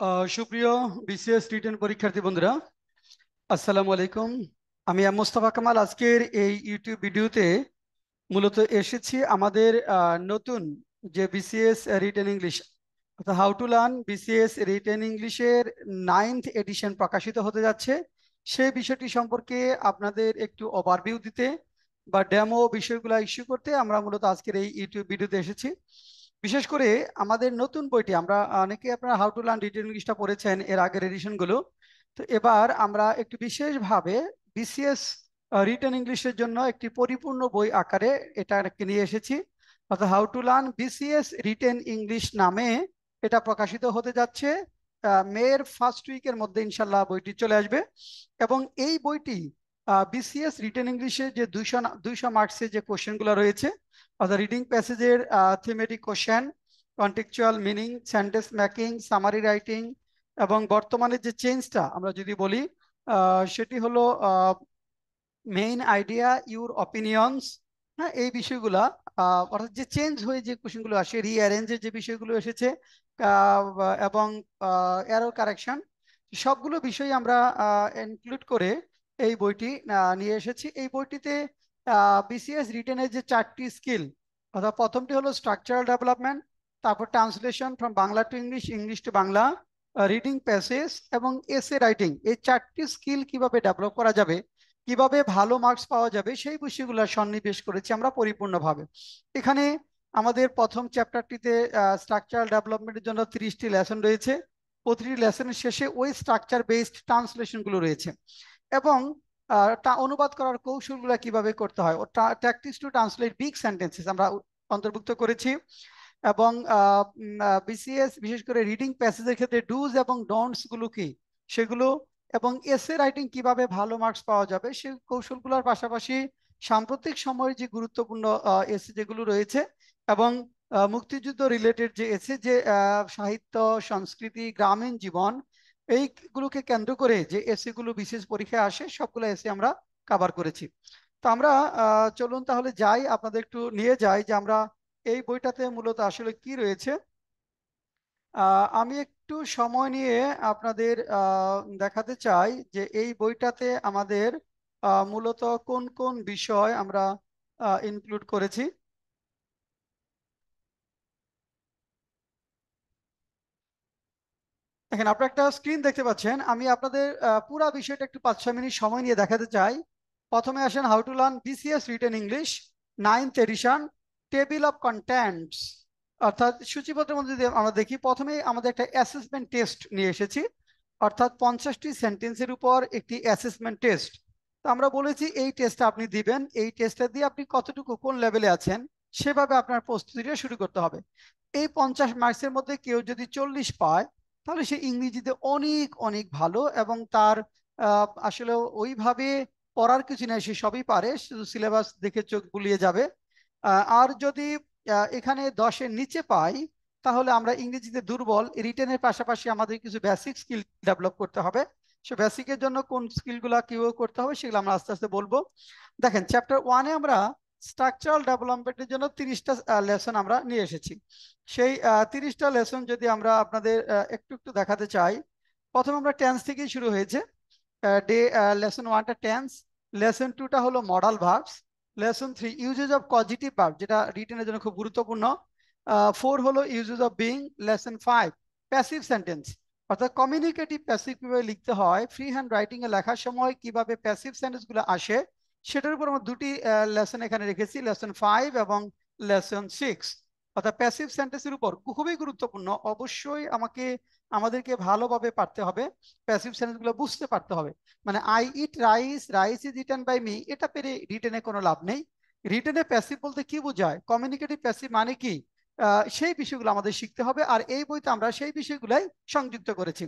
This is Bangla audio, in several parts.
সুপ্রিয় বিসিএস রিটেন পরীক্ষার্থী বন্ধুরা, আসসালামু আলাইকুম। আমি মোস্তফা কামাল। আজকের এই ইউটিউব ভিডিওতে মূলত এসেছি আমাদের নতুন যে বিসিএস রিটেন ইংলিশ অর্থাৎ how to learn BCS written ইংলিশের 9th এডিশন প্রকাশিত হতে যাচ্ছে, সেই বিষয়টি সম্পর্কে আপনাদের একটু ওভারভিউ দিতে বা ডেমো বিষয়গুলো ইস্যু করতে আমরা মূলত আজকের এই ইউটিউব ভিডিওতে এসেছি। বিশেষ করে আমাদের নতুন বইটি, আমরা অনেকে আপনারা হাউ টু লার্ন রিটেন ইংলিশটা পড়েছেন এর আগের এডিশনগুলো, তো এবার আমরা একটু বিশেষভাবে বিসিএস রিটেন ইংলিশের জন্য একটি পরিপূর্ণ বই আকারে এটাকে নিয়ে এসেছি। অর্থাৎ how to learn BCS written English নামে এটা প্রকাশিত হতে যাচ্ছে। মের ফার্স্ট উইকের মধ্যে ইনশাল্লাহ বইটি চলে আসবে। এবং এই বইটি বিসিএস রিটেন ইংলিশে যে 200 মার্কসের যে কোশ্চেনগুলো রয়েছে, অর্থাৎ রিডিং প্যাসেজের thematic question, contextual meaning, sentence making, summary writing, এবং বর্তমানে যে চেঞ্জটা আমরা যদি বলি সেটি হলো মেইন আইডিয়া ইউর অপিনিয়ন্স। হ্যাঁ, এই বিষয়গুলা অর্থাৎ যে চেঞ্জ হয়ে যে কোশ্চেনগুলো আসে, রিঅ্যারেঞ্জের যে বিষয়গুলো এসেছে, এবং এরর কারেকশন, সবগুলো বিষয় আমরা ইনক্লুড করে এই বইটি নিয়ে এসেছি। এই বইটিতে বিসিএস রিটেনের যে 4টি স্কিল, অর্থাৎ প্রথমটি হলো স্ট্রাকচারাল ডেভেলপমেন্ট, তারপর translation from Bangla to English, English to Bangla, reading passage এবং এসে রাইটিং, এই 4টি স্কিল কিভাবে ডেভেলপ করা যাবে, কিভাবে ভালো মার্কস পাওয়া যাবে, সেই বিষয়গুলো সন্নিবেশ করেছি আমরা পরিপূর্ণভাবে। এখানে আমাদের প্রথম চ্যাপ্টারটিতে স্ট্রাকচারাল ডেভেলপমেন্টের জন্য 30টি লেসন রয়েছে। প্রতিটি লেসনের শেষে ওই স্ট্রাকচার বেসড ট্রান্সলেশনগুলো রয়েছে এবং তা অনুবাদ করার কৌশলগুলো কিভাবে করতে হয়, ও tactics to translate big sentences আমরা অন্তর্ভুক্ত করেছি। এবং বিসিএস বিশেষ করে রিডিং প্যাসেজের ক্ষেত্রে ডুজ এবং ডোন্টস গুলো কি সেগুলো, এবং এসে রাইটিং কিভাবে ভালো মার্কস পাওয়া যাবে সেই কৌশলগুলোর পাশাপাশি সাম্প্রতিক সময়ের যে গুরুত্বপূর্ণ এসে যেগুলো রয়েছে, এবং মুক্তিযুদ্ধ রিলেটেড যে এসে, যে সাহিত্য, সংস্কৃতি, গ্রামীণ জীবন, এইগুলোকে কেন্দ্র করে যে এসে গুলো বিশেষ পরীক্ষায় আসে, সবগুলো এসে আমরা কভার করেছি। তো আমরা চলুন তাহলে যাই, আপনাদের একটু নিয়ে যাই যে আমরা এই বইটাতে মূলত আসলে কি রয়েছে। আমি একটু সময় নিয়ে আপনাদের দেখাতে চাই যে এই বইটাতে আমাদের মূলত কোন কোন বিষয় আমরা ইনক্লুড করেছি। দেখেন, আপনারা একটা স্ক্রিন দেখতে পাচ্ছেন। আমি আপনাদের পুরো বিষয়টা একটু 5-6 মিনিট সময় নিয়ে দেখাতে চাই। প্রথমে আসেন how to learn BCS written English 9th edition, table of contents. অর্থাৎ সূচিপত্রের মধ্যে যদি আমরা দেখি, প্রথমে আমাদের একটা অ্যাসেসমেন্ট টেস্ট নিয়ে এসেছি, অর্থাৎ 50টি সেন্টেন্সের উপর একটি অ্যাসেসমেন্ট টেস্ট। তো আমরা বলেছি এই টেস্টটা আপনি দিবেন, এই টেস্টটা দিয়ে আপনি কতটুকু কোন লেভেলে আছেন সেভাবে আপনার প্রস্তুতিটা শুরু করতে হবে। এই 50 মার্কসের মধ্যে কেউ যদি 40 পায়, তাহলে সে ইংরেজিতে অনেক অনেক ভালো, এবং তার আসলে ওইভাবে পড়ার কিছু নেই, সে সবই পারে, শুধু সিলেবাস দেখে চোখ বুলিয়ে যাবে। আর যদি এখানে 10-এর নিচে পাই, তাহলে আমরা ইংরেজিতে দুর্বল, রিটেনের পাশাপাশি আমাদের কিছু বেসিক স্কিল ডেভেলপ করতে হবে। সে বেসিকের জন্য কোন স্কিলগুলো কিভাবে করতে হবে সেগুলো আমরা আস্তে আস্তে বলবো। দেখেন, চ্যাপ্টার 1-এ আমরা স্ট্রাকচারাল ডেভেলপমেন্টের জন্য 30টা লেসন আমরা নিয়ে এসেছি। সেই 30টা লেসন যদি আমরা আপনাদের একটু একটু দেখাতে চাই, প্রথমে আমরা টেন্স থেকেই শুরু হয়েছে। ডে লেসন 1টা টেন্স, লেসন 2টা হলো modal verbs, lesson 3 uses of positive verb, যেটা রিটেনের জন্য খুব গুরুত্বপূর্ণ, 4 হলো uses of being, lesson 5 passive sentence, অর্থাৎ কমিউনিকেটিভ প্যাসিভ কিভাবে লিখতে হয়, ফ্রি হ্যান্ড রাইটিং এ লেখার সময় কিভাবে প্যাসিভ সেন্টেন্স গুলো আসে, সেটার উপর আমরা দুটি লেসন এখানে রেখেছি, লেসন 5 এবং লেসন 6। অর্থাৎ প্যাসিভ সেন্টেন্সের উপর খুবই গুরুত্বপূর্ণ, অবশ্যই আমাদেরকে ভালোভাবে পারতে হবে, প্যাসিভ সেন্টেন্স গুলো বুঝতে পারতে হবে। মানে I eat rice, rice is eaten by me, এটা পেরে রিটেনে কোনো লাভ নেই। রিটেনে প্যাসিভ বলতে কি বোঝায়, কমিউনিকেটিভ প্যাসিভ মানে কি, সেই বিষয়গুলো আমাদের শিখতে হবে, আর এই বইতে আমরা সেই বিষয়গুলাই সংযুক্ত করেছি।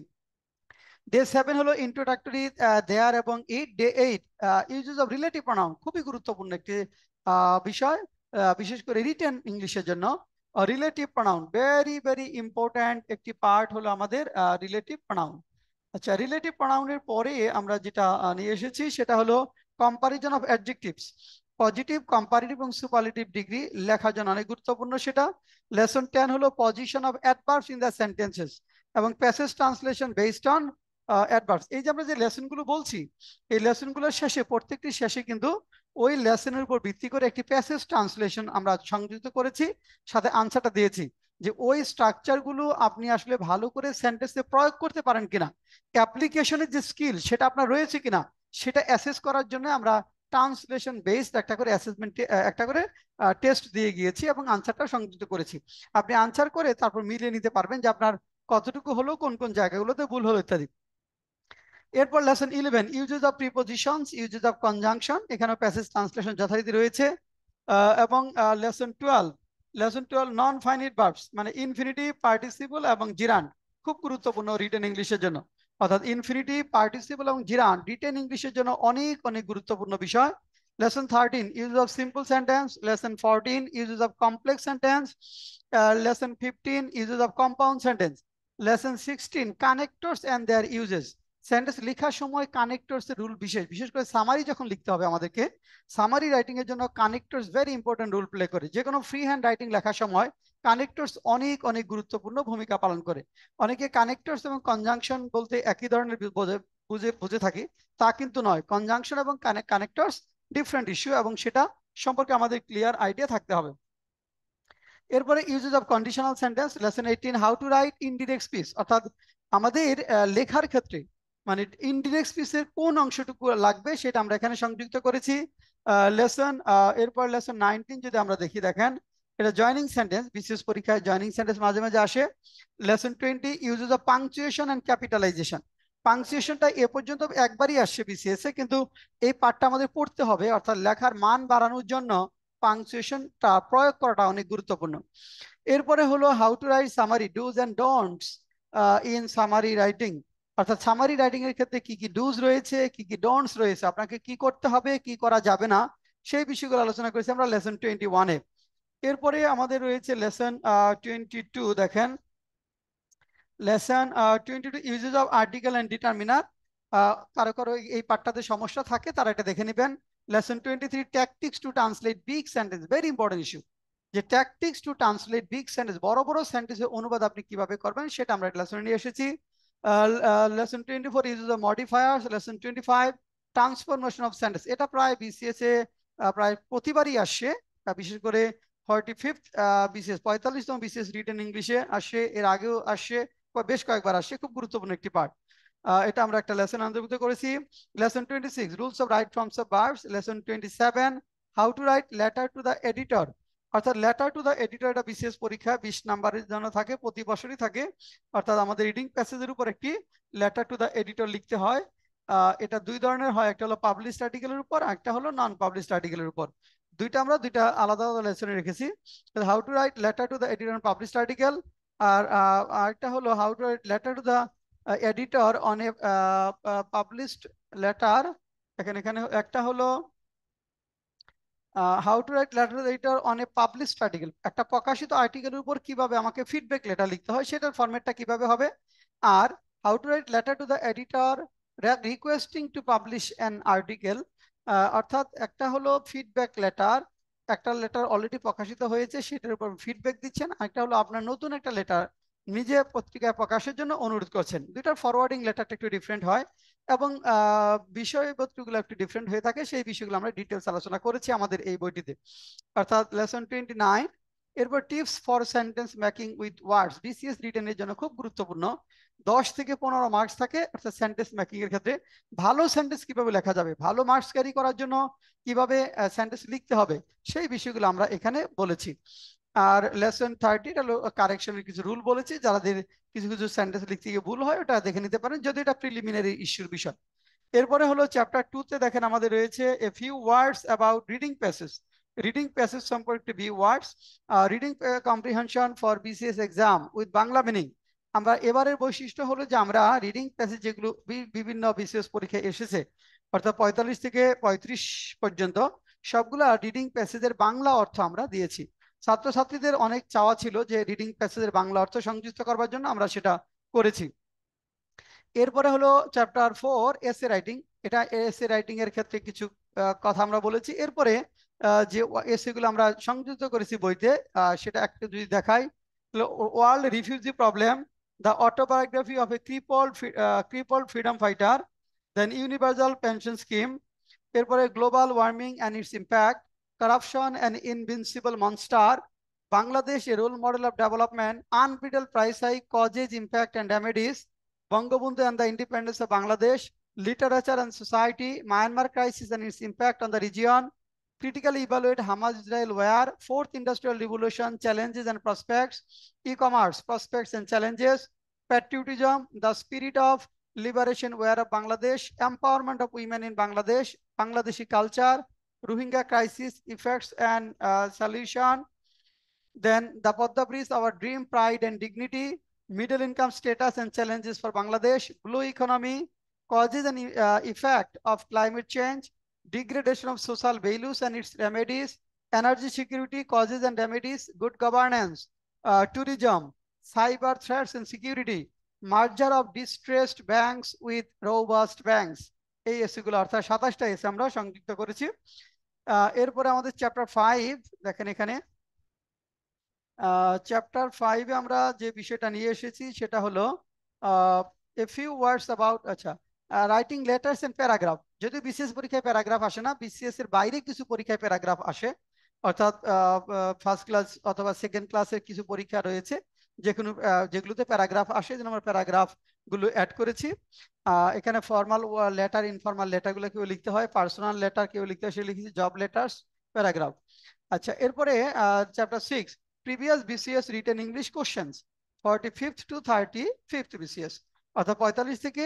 ডে 7 হলো ইন্ট্রোডাক্টরি দেয়ার এবং it. Day 8 uses of relative pronoun, খুবই গুরুত্বপূর্ণ একটি বিষয়, বিশেষ করে রিটেন ইংলিশের জন্য। Relative pronoun very very important একটি পার্ট হলো আমাদের রিলেটিভ প্রনাউন। আচ্ছা, রিলেটিভ প্রনাউনের পরে আমরা যেটা নিয়ে এসেছি সেটা হলো comparison of adjectives, positive, comparative এবং সুপারলেটিভ ডিগ্রি লেখার জন্য অনেক গুরুত্বপূর্ণ সেটা। লেসন 10 হলো position of adverbs in the sentences, এবং passage translation based on adverbs. এই যে আমরা যে লেসনগুলো বলছি, এই লেসনগুলোর শেষে প্রত্যেকটি শেষে কিন্তু ওই লেসনের উপর ভিত্তি করে একটি প্যাসেজ ট্রান্সলেশন আমরা সংযুক্ত করেছি, সাথে আনসারটা দিয়েছি যে ওই স্ট্রাকচারগুলো আপনি আসলে ভালো করে সেন্টেন্সে প্রয়োগ করতে পারেন কিনা, অ্যাপ্লিকেশনের যে স্কিল সেটা আপনার রয়েছে কিনা, সেটা অ্যাসেস করার জন্য আমরা ট্রান্সলেশন বেসড একটা করে অ্যাসেসমেন্ট, একটা করে টেস্ট দিয়ে গিয়েছি এবং আনসারটা সংযুক্ত করেছি। আপনি আনসার করে তারপর মিলিয়ে নিতে পারবেন যে আপনার কতটুকু হলো, কোন কোন জায়গাগুলোতে ভুল হলো ইত্যাদি। এরপর lesson 11, uses of prepositions, uses of conjunction, এখানেও প্যাসেজ ট্রান্সলেশন যথারীতি রয়েছে। এবং লেসন 12 নন ফাইনাইট ভার্বস, মানে ইনফিনিটিভ, পার্টিসিপল এবং জিরান্ড, খুব গুরুত্বপূর্ণ রিটেন ইংলিশের জন্য। অর্থাৎ ইনফিনিটিভ, পার্টিসিপল এবং জিরান্ড রিটেন ইংলিশের জন্য অনেক অনেক গুরুত্বপূর্ণ বিষয়। Lesson 13, use of simple sentence. Lesson 14, uses of complex sentence. Lesson 15, uses of compound sentence. Lesson 16, connectors and their uses. Sentence লেখার সময় কানেক্টরস এর রুল বিশেষ, বিশেষ করে সামারি যখন লিখতে হবে আমাদেরকে, সামারি রাইটিং এর জন্য connectors very important role play করে। যে কোনো ফ্রি হ্যান্ড রাইটিং লেখার সময় কানেক্টরস অনেক অনেক গুরুত্বপূর্ণ ভূমিকা পালন করে। অনেকে কানেক্টরস এবং কনজাংশন বলতে একই ধরনের বুঝে থাকি, তা কিন্তু নয়। কনজাংশন এবং কানেক্টরস ডিফারেন্ট ইস্যু, এবং সেটা সম্পর্কে আমাদের ক্লিয়ার আইডিয়া থাকতে হবে। এরপরে uses of conditional sentence. Lesson 18, how to right indirect speech, অর্থাৎ আমাদের লেখার ক্ষেত্রে মানে ইনডিরেক্ট স্পিচের কোন অংশটুকু লাগবে সেটা আমরা এখানে সংযুক্ত করেছি। এরপর লেসন 19 যদি আমরা দেখি, দেখেন এটা জয়নিং সেন্টেন্স, বিশেষ পরীক্ষায় জয়নিং সেন্টেন্স মাঝে মাঝে আসে। Lesson 20, uses of punctuation and capitalization. পাংচুয়েশনটা এ পর্যন্ত একবারই আসছে বিসিএস এ, কিন্তু এই পার্টটা আমাদের পড়তে হবে, অর্থাৎ লেখার মান বাড়ানোর জন্য পাংচুয়েশনটা প্রয়োগ করাটা অনেক গুরুত্বপূর্ণ। এরপরে হলো how to right summary, dos and don'ts in summary writing, অর্থাৎ সামারি রাইটিং এর ক্ষেত্রে কি কি ডুজ রয়েছে, কি কি ডোন্টস রয়েছে, আপনাকে কি করতে হবে, কি করা যাবে না, সেই বিষয়গুলো আলোচনা করেছি আমরা লেসন 21-এ। এরপরে আমাদের রয়েছে লেসন 22, দেখেন lesson 22, uses of article and determiner. কারো কারো এই পার্টটাতে সমস্যা থাকে, তারা এটা দেখে নেবেন। Lesson 23, tactics to translate big sentence, very important issue, যে tactics to translate big sentence, বড় বড় সেন্টেন্সের অনুবাদ আপনি কিভাবে করবেন সেটা আমরা লেসনে নিয়ে এসেছি। Lesson 24, uses of modifiers. Lesson 25, transformation of sentence, এটা প্রায় বিসিএস এ প্রায় প্রতিবারই আসে, বিশেষ করে 45th বিসিএস, 45তম বিসিএস রিটেন ইংলিশে আসে, এর আগেও আসে, বেশ কয়েকবার আসে, খুব গুরুত্বপূর্ণ একটি পার্ট। এটা আমরা একটা লেসন অন্তর্ভুক্ত করেছি। Lesson 26, rules of right forms of verbs. Lesson 27, how to write letter to the editor, অর্থাৎ লেটার টু দ্য এডিটর, এটা বিসিএস পরীক্ষা 20 নাম্বারের জন্য থাকে, প্রতি বছরই থাকে। অর্থাৎ আমাদের রিডিং প্যাসেজের উপর একটি লেটার টু দ্য এডিটর লিখতে হয়। এটা দুই ধরনের হয়, একটা হলো পাবলিশড আর্টিকেলের উপর, একটা হলো নন পাবলিশড আর্টিকেলের উপর। আমরা দুইটা আলাদা আলাদা লেসনে রেখেছি। How to write letter to the editor on published article, আর আরেকটা হলো how to write letter to the editor on a published letter. এখানে একটা হলো how to write letter to the editor on a published article, একটা প্রকাশিত আর্টিকেলের উপর কিভাবে আমাকে ফিডব্যাক লেটার লিখতে হয় সেটার ফরম্যাটটা কিভাবে হবে। আর how to write letter to the editor requesting to publish an article, অর্থাৎ একটা হলো ফিডব্যাক লেটার, একটা লেটার অলরেডি প্রকাশিত হয়েছে সেটার উপর ফিডব্যাক দিচ্ছেন, আরেকটা হলো আপনার নতুন একটা লেটার নিজে পত্রিকায় প্রকাশের জন্য অনুরোধ করছেন। দুইটার ফরওয়ার্ডিং লেটারটা একটু ডিফারেন্ট হয়, এবং বিষয়বস্তুগুলো একটু ডিফারেন্ট হয়ে থাকে, সেই বিষয়গুলো আমরা ডিটেলস আলোচনা করেছি আমাদের এই বইটিতে, অর্থাৎ লেসন 29। এরপর tips for sentence making with words, BCS রিটেনের জন্য খুব গুরুত্বপূর্ণ, 10 থেকে 15 মার্কস থাকে, অর্থাৎ সেন্টেন্স মেকিং এর ক্ষেত্রে ভালো সেন্টেন্স কিভাবে লেখা যাবে, ভালো মার্কস ক্যারি করার জন্য কিভাবে সেন্টেন্স লিখতে হবে, সেই বিষয়গুলো আমরা এখানে বলেছি। আর লেসন 30 হলো কারেকশনের কিছু রুল বলেছি, যাদের কিছু কিছু সেন্টেন্স লিখতে গিয়ে ভুল হয় ওটা দেখে নিতে পারেন, যদি এটা প্রিলিমিনারি ইস্যুর বিষয়। এরপরে হলো চ্যাপ্টার 2-তে দেখেন আমাদের রয়েছে a few words about reading passage, reading passage সম্পর্কে few words, reading comprehension for BCS exam with Bangla meaning. আমরা এবারের বৈশিষ্ট্য হলো যে আমরা রিডিং প্যাসেজ যেগুলো বিভিন্ন বিসিএস পরীক্ষায় এসেছে, অর্থাৎ 45 থেকে 35 পর্যন্ত, সবগুলা রিডিং প্যাসেজের বাংলা অর্থ আমরা দিয়েছি। ছাত্রছাত্রীদের অনেক চাওয়া ছিল যে রিডিং প্যাসেজের বাংলা অর্থ সংযুক্ত করবার জন্য, আমরা সেটা করেছি। এরপরে হলো চ্যাপ্টার 4, এসে রাইটিং। এটা এসে রাইটিং এর ক্ষেত্রে কিছু কথা আমরা বলেছি। এরপরে যে এসে গুলো আমরা সংযুক্ত করেছি বইতে, সেটা একটু যদি দেখাই, world refugee problem, The autobiography of a crippled freedom fighter. Then universal pension scheme. এরপরে global warming and its impact, corruption and invincible monster, Bangladesh a role model of development, unbridled price hike causes impact and remedies, Bangabandhu and the independence of Bangladesh, literature and society, Myanmar crisis and its impact on the region, critically evaluate Hamas Israel war, fourth industrial revolution challenges and prospects, e-commerce prospects and challenges, patriotism, the spirit of liberation war of Bangladesh, empowerment of women in Bangladesh, Bangladeshi culture, Rohingya crisis, effects and solution. Then the Padma Bridge, our dream, pride and dignity, middle income status and challenges for Bangladesh, blue economy, causes and effect of climate change, degradation of social values and its remedies, energy security, causes and remedies, good governance, tourism, cyber threats and security, merger of distressed banks with robust banks। এই এসিগুলো অর্থাৎ 27টা এসি আমরা সংযুক্ত করেছি। এরপরে আমাদের চ্যাপ্টার 5 দেখেন এখানে চ্যাপ্টার 5-এ আমরা যে বিষয়টা নিয়ে এসেছি সেটা হলো a few words about writing letters and paragraph. যদিও বিসিএস পরীক্ষায় প্যারাগ্রাফ আসে না, বিসিএস এর বাইরে কিছু পরীক্ষায় প্যারাগ্রাফ আসে, অর্থাৎ ফার্স্ট ক্লাস অথবা সেকেন্ড ক্লাসের কিছু পরীক্ষা রয়েছে যেগুলোতে প্যারাগ্রাফ আসে, যেন আমরা প্যারাগ্রাফ গুলো অ্যাড করেছি। এখানে ফর্মাল লেটার, ইনফর্মাল লেটার গুলো কেউ লিখতে হয়, পার্সোনাল লেটার কেউ লিখতে হয়, সে লিখেছি জব লেটার্স, প্যারাগ্রাফ। আচ্ছা, এরপরে chapter 6 previous BCS written English questions 45th to 35th BCS, অর্থাৎ 45 থেকে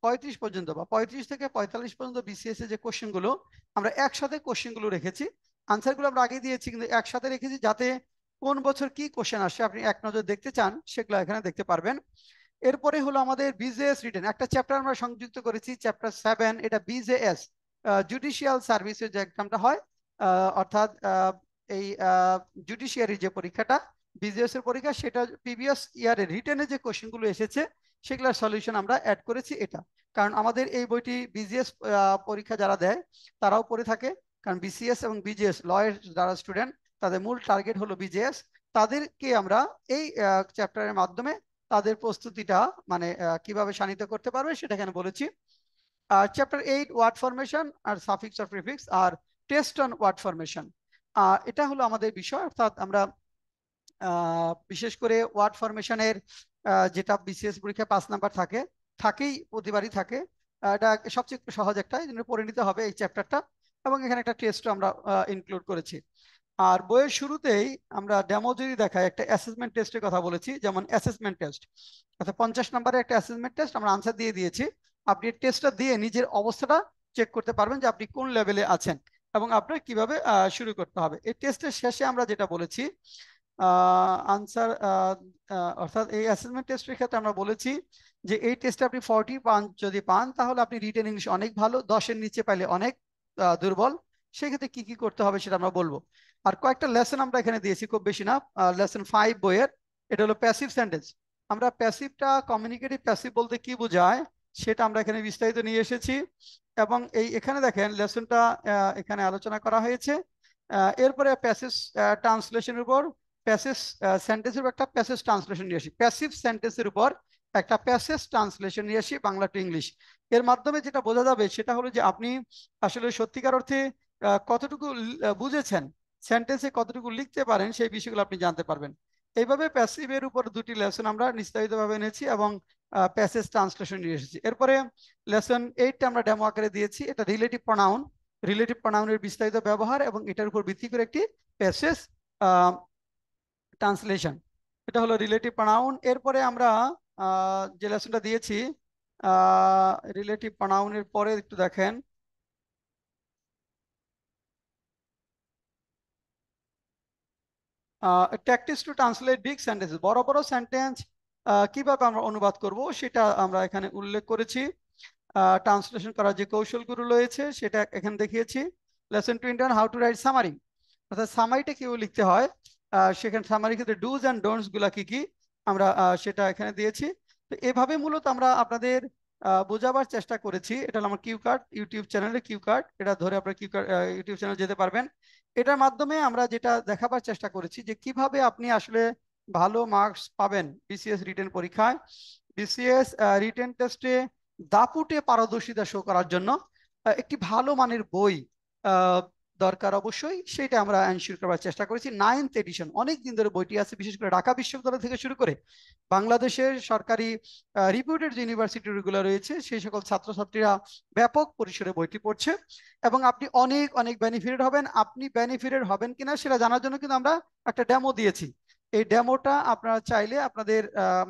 35 পর্যন্ত বা 35 থেকে 45 পর্যন্ত বিসিএস এর যে কোশ্চেন গুলো আমরা একসাথে কোশ্চেন গুলো রেখেছি, আনসার গুলো আমরা আগে দিয়েছি কিন্তু একসাথে রেখেছি যাতে কোন বছর কি কোশ্চেন আসে আপনি এক নজর দেখতে চান সেগুলো এখানে দেখতে পারবেন। এরপরে হলো আমাদের বিজেএস রিটেন, একটা চ্যাপ্টার আমরা সংযুক্ত করেছি, চ্যাপ্টার 7, এটা বিজেএস জুডিশিয়াল সার্ভিসের যে এক্সামটা হয়, অর্থাৎ এই জুডিশিয়ারি যে পরীক্ষাটা বিজেএস এর পরীক্ষা, সেটা প্রিভিয়াস ইয়ারের রিটেনে যে কোশ্চেন গুলো এসেছে সেগুলোর সলিউশন আমরা অ্যাড করেছি এটা, কারণ আমাদের এই বইটি বিজিএস পরীক্ষা যারা দেয় তারাও পড়ে থাকে, কারণ বিসিএস এবং বিজিএস ল এর যারা স্টুডেন্ট তাদের মূল টার্গেট হলো বিজিএস, তাদেরকে আমরা এই চ্যাপ্টারের মাধ্যমে তাদের প্রস্তুতিটা মানে কিভাবে শানিত করতে পারবে সেটা এখানে বলেছি। চ্যাপ্টার 8 ওয়ার্ড ফরমেশন আর সাফিক্স আর প্রিফিক্স আর টেস্ট অন ওয়ার্ড ফরমেশন, এটা হলো আমাদের বিষয়। অর্থাৎ আমরা বিশেষ করে ওয়ার্ড ফরমেশনের যেটা বিসিএস পরীক্ষায় 5 নাম্বার থাকেই প্রতিবারই থাকে, এটা সবচেয়ে সহজ একটা, এই জন্য পড়ে নিতে হবে এই চ্যাপ্টারটা, এবং এখানে একটা টেস্টও আমরা ইনক্লুড করেছি। আর বইয়ের শুরুতেই আমরা ডেমো যদি দেখাই একটা অ্যাসেসমেন্ট টেস্টের কথা বলেছি, যেমন অ্যাসেসমেন্ট টেস্ট, অর্থাৎ 50 নম্বরের একটা অ্যাসেসমেন্ট টেস্ট আমরা আনসার দিয়ে দিয়েছি, আপনি টেস্টটা দিয়ে নিজের অবস্থাটা চেক করতে পারবেন যে আপনি কোন লেভেলে আছেন এবং আপনার কিভাবে শুরু করতে হবে। এই টেস্টের শেষে আমরা যেটা বলেছি আনসার, অর্থাৎ এই অ্যাসেসমেন্ট টেস্টের ক্ষেত্রে আমরা বলেছি যে এই টেস্টে আপনি 40 যদি পান তাহলে আপনি রিটেন ইংলিশ অনেক ভালো, 10-এর নিচে পাইলে অনেক দুর্বল, সেক্ষেত্রে কি কি করতে হবে সেটা আমরা বলবো। আর কয়েকটা লেসন আমরা এখানে দিয়েছি, খুব বেশি না, লেসন 5 বইয়ের, এটা হলো প্যাসিভ সেন্টেন্স। আমরা প্যাসিভটা কমিউনিকেটিভ প্যাসিভ বলতে কি বোঝায় সেটা আমরা এখানে বিস্তারিত নিয়ে এসেছি, এবং এখানে দেখেন লেসনটা এখানে আলোচনা করা হয়েছে। এরপরে প্যাসেজ ট্রান্সলেশনের উপর, প্যাসেজ সেন্টেন্সের উপর একটা প্যাসেজ ট্রান্সলেশন নিয়ে আসি, প্যাসিভ সেন্টেন্সের উপর একটা প্যাসেজ ট্রান্সলেশন নিয়ে আসি বাংলা টু ইংলিশ। এর মাধ্যমে যেটা বোঝা যাবে সেটা হলো যে আপনি আসলে সত্যিকার অর্থে কতটুকু বুঝেছেন, সেন্টেন্সে কতটুকু লিখতে পারেন সেই বিষয়গুলো আপনি জানতে পারবেন। এইভাবে প্যাসিভের উপর 2টি লেসন আমরা বিস্তারিতভাবে এনেছি এবং প্যাসেজ ট্রান্সলেশন নিয়ে এসেছি। এরপরে লেসন 8টা আমরা ডেমো আকারে দিয়েছি, এটা রিলেটিভ প্রনাউন, রিলেটিভ প্রনাউনের বিস্তারিত ব্যবহার এবং এটার উপর ভিত্তি করে একটি প্যাসেজ ট্রান্সলেশন, এটা হলো রিলেটিভ প্রনাউন। এরপরে আমরা যে লেসনটা দিয়েছি রিলেটিভ প্রনাউনের পরে একটু দেখেন, tactics to translate big sentences, বড় বড় সেন্টেন্স কিভাবে আমরা অনুবাদ করব সেটা আমরা এখানে উল্লেখ করেছি। ট্রান্সলেশন করার যে কৌশলগুলো রয়েছে সেটা এখানে দেখিয়েছি। Lesson 21 how to right summary, অর্থাৎ সামারিটা কিভাবে লিখতে হয়, সেখানে সামারি ক্ষেত্রে ডুজ অ্যান্ড ডোন্টস গুলা কি কি আমরা সেটা এখানে দিয়েছি। তো এভাবে মূলত আমরা আপনাদের বোঝাবার চেষ্টা করেছি। এটা হলো আমার কিউ কার্ড, ইউটিউব চ্যানেলের কিউ কার্ড, এটা ধরে আপনার কিউ কার্ড ইউটিউব চ্যানেল যেতে পারবেন। এটার মাধ্যমে আমরা যেটা দেখাবার চেষ্টা করেছি যে কিভাবে আপনি আসলে ভালো মার্কস পাবেন বিসিএস রিটেন পরীক্ষায়। বিসিএস রিটেন টেস্টে দাপুটে পারদর্শিতা শো করার জন্য একটি ভালো মানের বই আহ, দরকার অবশ্যই, সেটা আমরা এনশিওর করার চেষ্টা করেছি। 9th এডিশন, অনেক দিন ধরে বইটি আছে, বিশেষ করে ঢাকা বিশ্ববিদ্যালয় থেকে শুরু করে বাংলাদেশের সরকারি রিপুটেড যে ইউনিভার্সিটিগুলো রয়েছে সেই সকল ছাত্রছাত্রীরা ব্যাপক পরিসরে বইটি পড়ছে, এবং আপনি অনেক অনেক বেনিফিটেড হবেন। আপনি বেনিফিটেড হবেন কিনা সেটা জানার জন্য কিন্তু আমরা একটা ডেমো দিয়েছি। এই ডেমোটা আপনারা চাইলে আপনাদের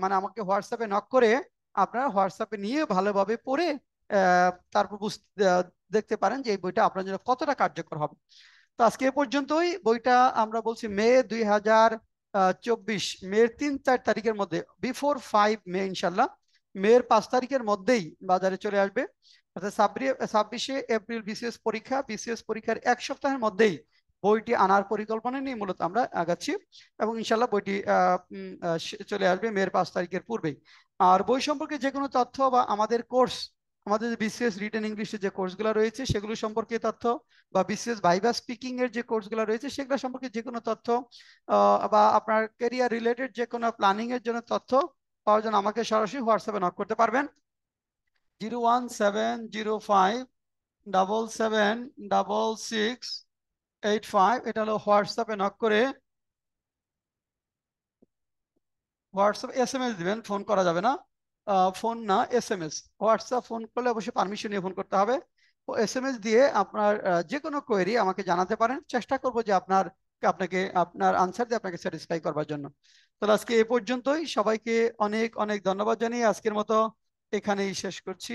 মানে আমাকে হোয়াটসঅ্যাপে নক করে আপনারা হোয়াটসঅ্যাপে নিয়ে ভালোভাবে পড়ে তারপর দেখতে পারেন যে এই বইটা আপনার জন্য কতটা কার্যকর হবে। তো আজকে এ পর্যন্তই। বইটা আমরা বলছি মে 2024, মের 3-4 তারিখের মধ্যে, বিফোর 5 মে ইনশাল্লাহ, মের 5 তারিখের মধ্যেই বাজারে চলে আসবে। অর্থাৎ 26শে এপ্রিল বিসিএস পরীক্ষা, বিসিএস পরীক্ষার 1 সপ্তাহের মধ্যেই বইটি আনার পরিকল্পনা নিয়ে মূলত আমরা আগাচ্ছি, এবং ইনশাল্লাহ বইটি চলে আসবে মের 5 তারিখের পূর্বেই। আর বই সম্পর্কে যে কোনো তথ্য বা আমাদের কোর্স, আমাদের বিসিএস রিটেন ইংলিশে যে কোর্সগুলো রয়েছে সেগুলো সম্পর্কে তথ্য, বা বিসিএস ভাইভা স্পিকিং এর যে কোর্সগুলো রয়েছে সেগুলো সম্পর্কে যে কোনো তথ্য, বা আপনার ক্যারিয়ার রিলেটেড যে কোনো প্ল্যানিং এর জন্য তথ্য পাওয়ার জন্য আমাকে সরাসরি হোয়াটসঅ্যাপে নক করতে পারবেন। 01705776685, এটা হলো হোয়াটসঅ্যাপে নক করে, হোয়াটসঅ্যাপ SMS দিবেন, ফোন করা যাবে না। ফোন না, SMS। হোয়াটসঅ্যাপ ফোন করলে অবশ্যই পারমিশন নিয়ে ফোন করতে হবে। ও SMS দিয়ে আপনার যে কোনো কোয়েরি আমাকে জানাতে পারেন, চেষ্টা করব যে আপনাকে আপনার আনসার দিয়ে আপনাকে স্যাটিসফাই করবার জন্য। তাহলে আজকে এ পর্যন্তই। সবাইকে অনেক অনেক ধন্যবাদ জানিয়ে আজকের মতো এখানেই শেষ করছি।